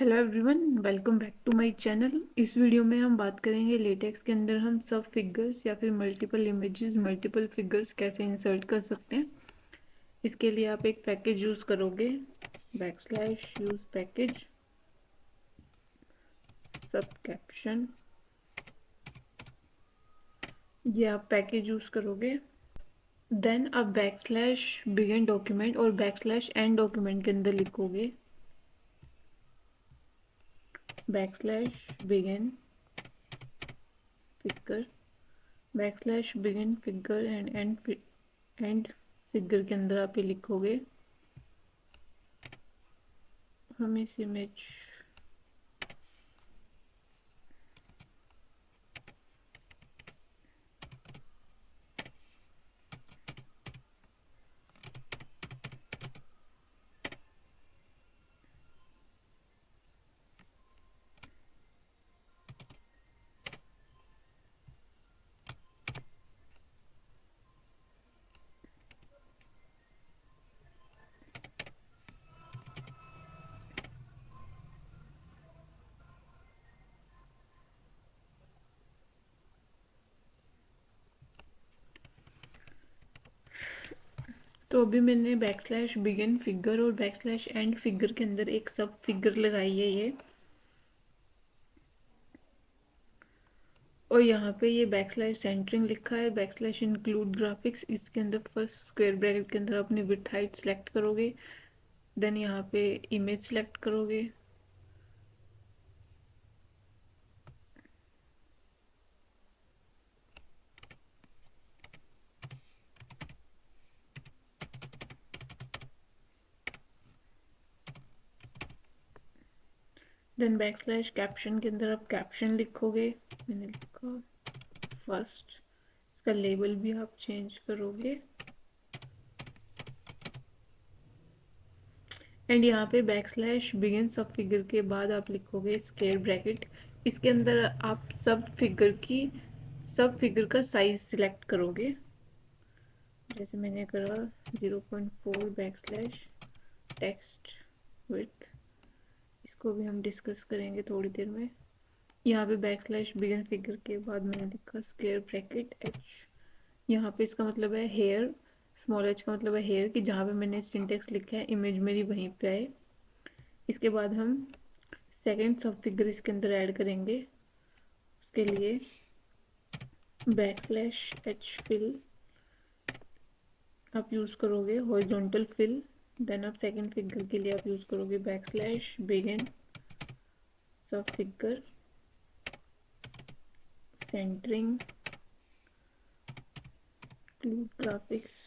Hello everyone, welcome back to my channel. इस video में हम बात करेंगे लेटेक्स के अंदर हम सब फिगर्स या फिर मल्टीपल इमेजेस मल्टीपल फिगर्स कैसे इंसर्ट कर सकते हैं। इसके लिए आप एक पैकेज यूज़ करोगे, बैकस्लैश यूज पैकेज सब कैप्शन। ये आप पैकेज यूज़ करोगे। देन आप बैकस्लैश बिगिन डॉक्यूमेंट और बैकस्लैश एंड डॉक्यूमेंट के अंदर लिखोगे backslash begin figure, backslash begin figure and and figure के अंदर आप ये लिखोगे हम इस इमेज। तो अभी मैंने बैकस्लैश बिगिन फिगर और बैकस्लैश एंड फिगर के अंदर एक सब फिगर लगाई है ये, और यहाँ पे ये बैकस्लैश सेंटरिंग लिखा है, बैकस्लैश इंक्लूड ग्राफिक्स। इसके अंदर फर्स्ट स्क्वायर ब्रैकेट के अंदर अपनी विड्थ हाइट सेलेक्ट करोगे, देन यहाँ पे इमेज सेलेक्ट करोगे, देन बैकस्लैश कैप्शन के अंदर आप कैप्शन लिखोगे। मैंने लिखा फर्स्ट, इसका लेबल भी आप चेंज करोगे, एंड यहाँ पे बैकस्लैश बिगिन सब फिगर के बाद आप लिखोगे स्क्वायर ब्रैकेट। इसके अंदर आप सब फिगर का साइज सिलेक्ट करोगे, जैसे मैंने करा 0.4 बैकस्लैश टेक्स्ट विड्थ। इसको भी हम डिस्कस करेंगे थोड़ी देर में। यहाँ पे बैकस्लैश बिगिन फिगर के बाद मैंने लिखा स्क्वायर ब्रैकेट एच। यहाँ पे इसका मतलब है हेयर, स्मॉल एच का मतलब है हेयर, कि जहाँ पे मैंने सिंटेक्स लिखा है इमेज मेरी वहीं पे आए। इसके बाद हम सेकेंड सब फिगर इसके अंदर ऐड करेंगे। उसके लिए बैकस्लैश एच फिल आप यूज़ करोगे, हॉरिजॉन्टल फिल। देन आप सेकेंड फिगर के लिए आप यूज़ करोगे backslash begin subfigure centering include graphics.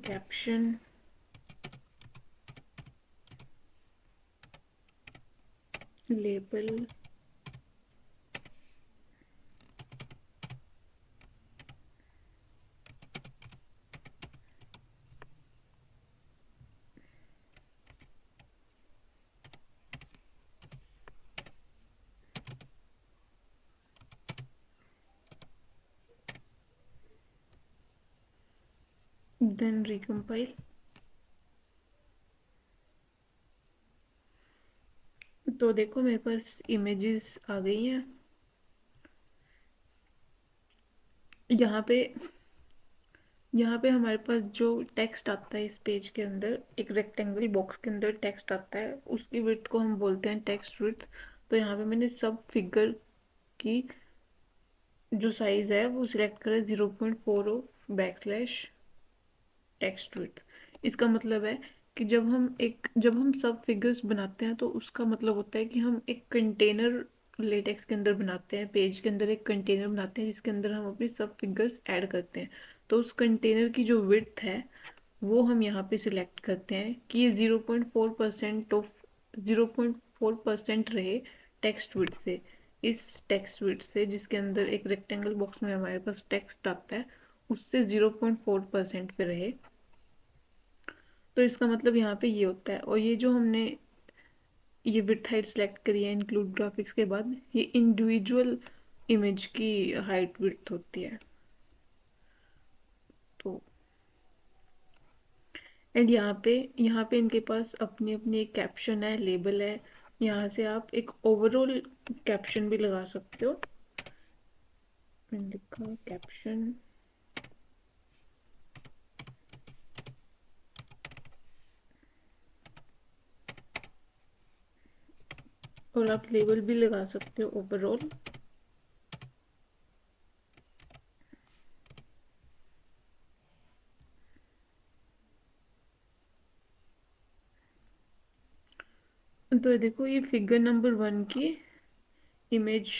Caption, label, then recompile. तो देखो मेरे पास इमेजेस आ गई हैं। यहाँ पे हमारे पास जो टेक्स्ट आता है इस पेज के अंदर, एक रेक्टेंगल बॉक्स के अंदर टेक्स्ट आता है, उसकी विड्थ को हम बोलते हैं टेक्स्ट विड्थ। तो यहाँ पे मैंने सब फिगर की जो साइज है वो सिलेक्ट करा 0.4 ऑफ बैकस्लैश टेक्स्ट विड्थ। इसका मतलब है कि जब हम सब फिगर्स बनाते हैं तो उसका मतलब होता है कि हम एक कंटेनर लेटेक्स के अंदर बनाते हैं, पेज के अंदर एक कंटेनर बनाते हैं जिसके अंदर हम अपनी सब फिगर्स ऐड करते हैं। तो उस कंटेनर की जो विड्थ है वो हम यहाँ पे सिलेक्ट करते हैं कि ये 0.4% रहे टेक्स्ट विड्थ से। इस टेक्स्ट विड्थ से, जिसके अंदर एक रेक्टेंगल बॉक्स में हमारे पास टेक्स्ट आता है, उससे 0.4% पे रहे। तो इसका मतलब यहाँ पे ये होता है। और ये जो हमने ये विड्थ हाइट सेलेक्ट करी है इंक्लूड ग्राफिक्स के बाद, ये इंडिविजुअल इमेज की हाइट विड्थ होती है। तो एंड यहाँ पे इनके पास अपनी अपनी एक कैप्शन है, लेबल है। यहाँ से आप एक ओवरऑल कैप्शन भी लगा सकते हो। मैंने लिखा कैप्शन, और आप लेबल भी लगा सकते हो ओवरऑल। तो देखो ये फिगर नंबर 1 की इमेज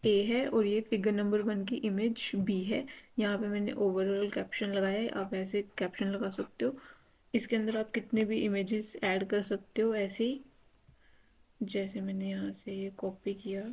ए है और ये फिगर नंबर 1 की इमेज बी है। यहाँ पे मैंने ओवरऑल कैप्शन लगाया है, आप ऐसे कैप्शन लगा सकते हो। इसके अंदर आप कितने भी इमेजेस ऐड कर सकते हो ऐसे ही, जैसे मैंने यहाँ से ये कॉपी किया।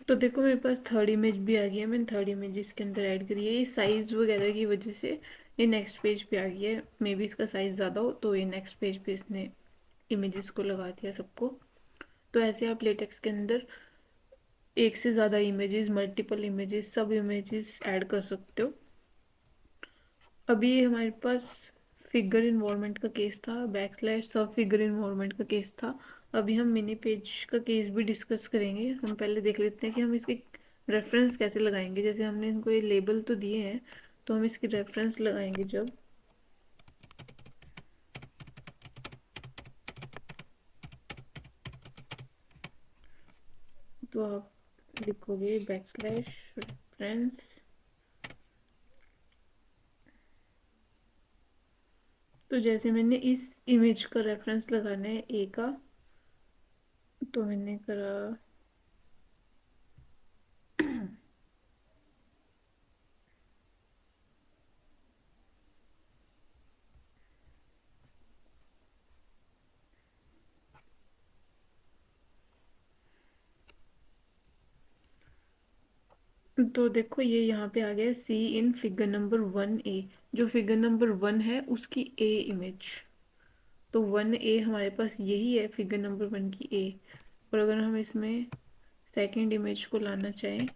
तो देखो मेरे पास थर्ड इमेज भी आ गई है, मैंने थर्ड इमेज इसके अंदर ऐड करी है। ये साइज वगैरह की वजह से ये नेक्स्ट पेज पे आ गई है, मे बी इसका साइज ज़्यादा हो तो ये नेक्स्ट पेज पे इसने इमेजेस को लगा दिया सबको। तो ऐसे आप लेटेक्स के अंदर एक से ज़्यादा इमेजेस, मल्टीपल इमेजेस, सब इमेजेस ऐड कर सकते हो। अभी ये हमारे पास फिगर इन्वॉल्वमेंट का केस था, बैक स्लैश सब फिगर इन्वॉल्वमेंट का केस था। अभी हम मिनी पेज का केस भी डिस्कस करेंगे। हम पहले देख लेते हैं कि हम इसके रेफरेंस कैसे लगाएंगे। जैसे हमने इनको ये लेबल तो दिए हैं, तो हम इसकी रेफरेंस लगाएंगे जब, तो आप लिखोगे बैक स्लैश रेफरेंस। तो जैसे मैंने इस इमेज का रेफरेंस लगाना है ए का, तो मैंने करा तो देखो ये यहाँ पे आ गया सी इन फिगर नंबर 1A। जो फिगर नंबर 1 है उसकी ए इमेज, तो 1A हमारे पास यही है फिगर नंबर 1 की ए। और अगर हम इसमें सेकंड इमेज को लाना चाहें,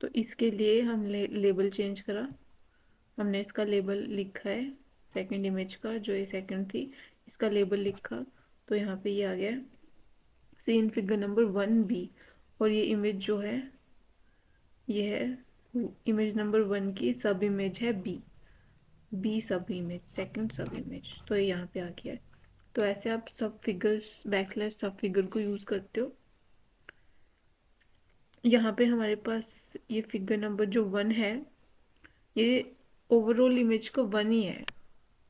तो इसके लिए हम लेबल चेंज करा। हमने इसका लेबल लिखा है सेकंड इमेज का, जो ये सेकंड थी, इसका लेबल लिखा। तो यहाँ पे ये आ गया सीन फिगर नंबर 1B। और ये इमेज जो है ये है इमेज नंबर 1 की सब इमेज है बी, बी सब इमेज, सेकंड सब इमेज। तो ये यहाँ पे आ गया है। तो ऐसे आप सब फिगर्स बैकस्लैश सब फिगर को यूज करते हो। यहाँ पे हमारे पास ये फिगर नंबर जो 1 है, ये ओवरऑल इमेज का 1 ही है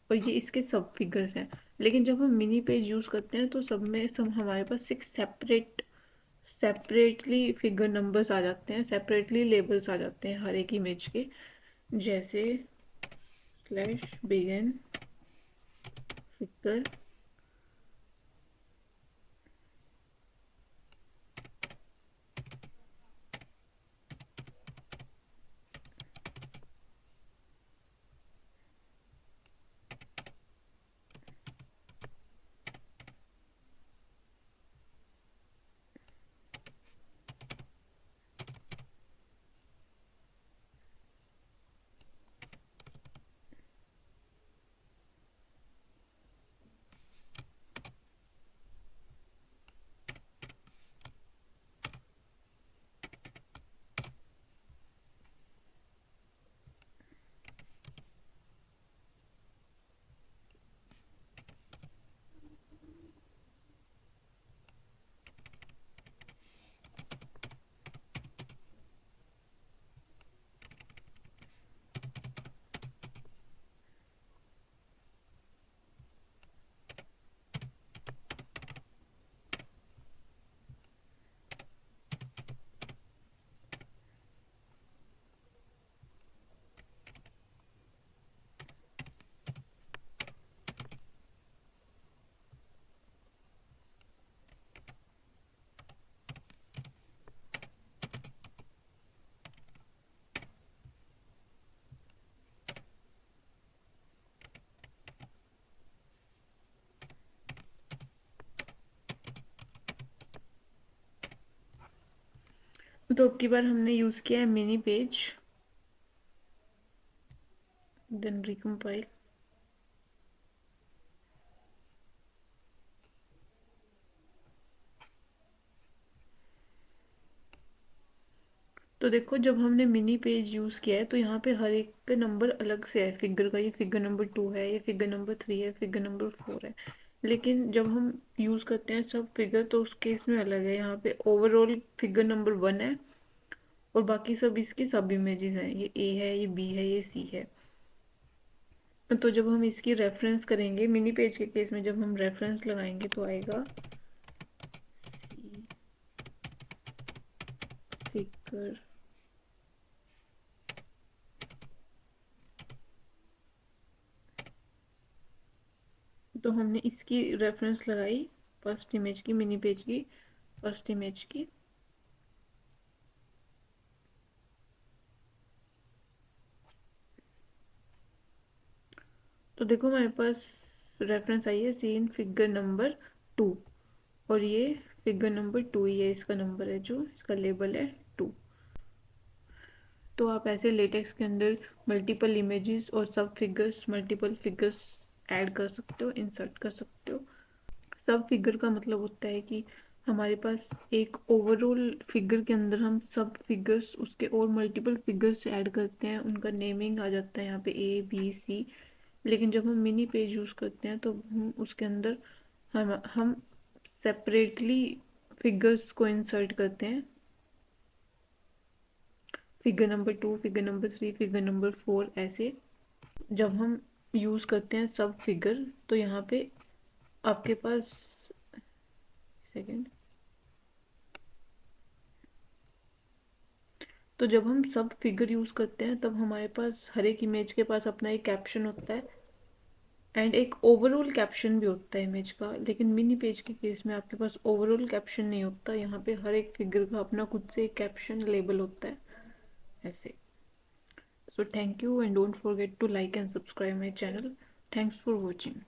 और ये इसके सब फिगर्स हैं। लेकिन जब हम मिनी पेज यूज करते हैं तो सब में सब हमारे पास 6 सेपरेटली फिगर नंबर्स आ जाते हैं, सेपरेटली लेबल्स आ जाते हैं हर एक इमेज के। जैसे स्लैश बिगिन फिगर, तो अब की बार हमने यूज़ किया है मिनी पेज, देन रिकम्पाइल। तो देखो जब हमने मिनी पेज यूज़ किया है तो यहाँ पे हर एक का नंबर अलग से है फिगर का, ये फिगर नंबर 2 है, ये फिगर नंबर 3 है, फिगर नंबर 4 है। लेकिन जब हम यूज़ करते हैं सब फिगर तो उस केस में अलग है, यहाँ पे ओवरऑल फिगर नंबर 1 है और बाकी सब इसकी सब इमेजेस हैं, ये ए है, ये बी है, ये सी है। तो जब हम इसकी रेफरेंस करेंगे मिनी पेज के केस में, जब हम रेफरेंस लगाएंगे तो आएगा फिगर। तो हमने इसकी रेफरेंस लगाई फर्स्ट इमेज की, मिनी पेज की फर्स्ट इमेज की। तो देखो हमारे पास रेफरेंस आई है सीन फिगर नंबर 2, और ये फिगर नंबर 2 ही है, इसका नंबर है जो इसका लेबल है 2। तो आप ऐसे लेटेक्स के अंदर मल्टीपल इमेजेस और सब फिगर्स, मल्टीपल फिगर्स ऐड कर सकते हो, इंसर्ट कर सकते हो। सब फिगर का मतलब होता है कि हमारे पास एक ओवरऑल फिगर के अंदर हम सब फिगर्स उसके और मल्टीपल फिगर्स ऐड करते हैं, उनका नेमिंग आ जाता है यहाँ पे ए बी सी। लेकिन जब हम मिनी पेज यूज़ करते हैं तो हम उसके अंदर हम सेपरेटली फिगर्स को इंसर्ट करते हैं, figure number 2, figure number 3, figure number 4 ऐसे। जब हम यूज़ करते हैं सब फिगर तो यहाँ पे आपके पास, सेकेंड, तो जब हम सब फिगर यूज़ करते हैं तब हमारे पास हर एक इमेज के पास अपना एक कैप्शन होता है एंड एक ओवरऑल कैप्शन भी होता है इमेज का। लेकिन मिनी पेज के केस में आपके पास ओवरऑल कैप्शन नहीं होता, यहाँ पे हर एक फिगर का अपना खुद से एक कैप्शन लेबल होता है ऐसे। So thank you and don't forget to like and subscribe my channel. Thanks for watching.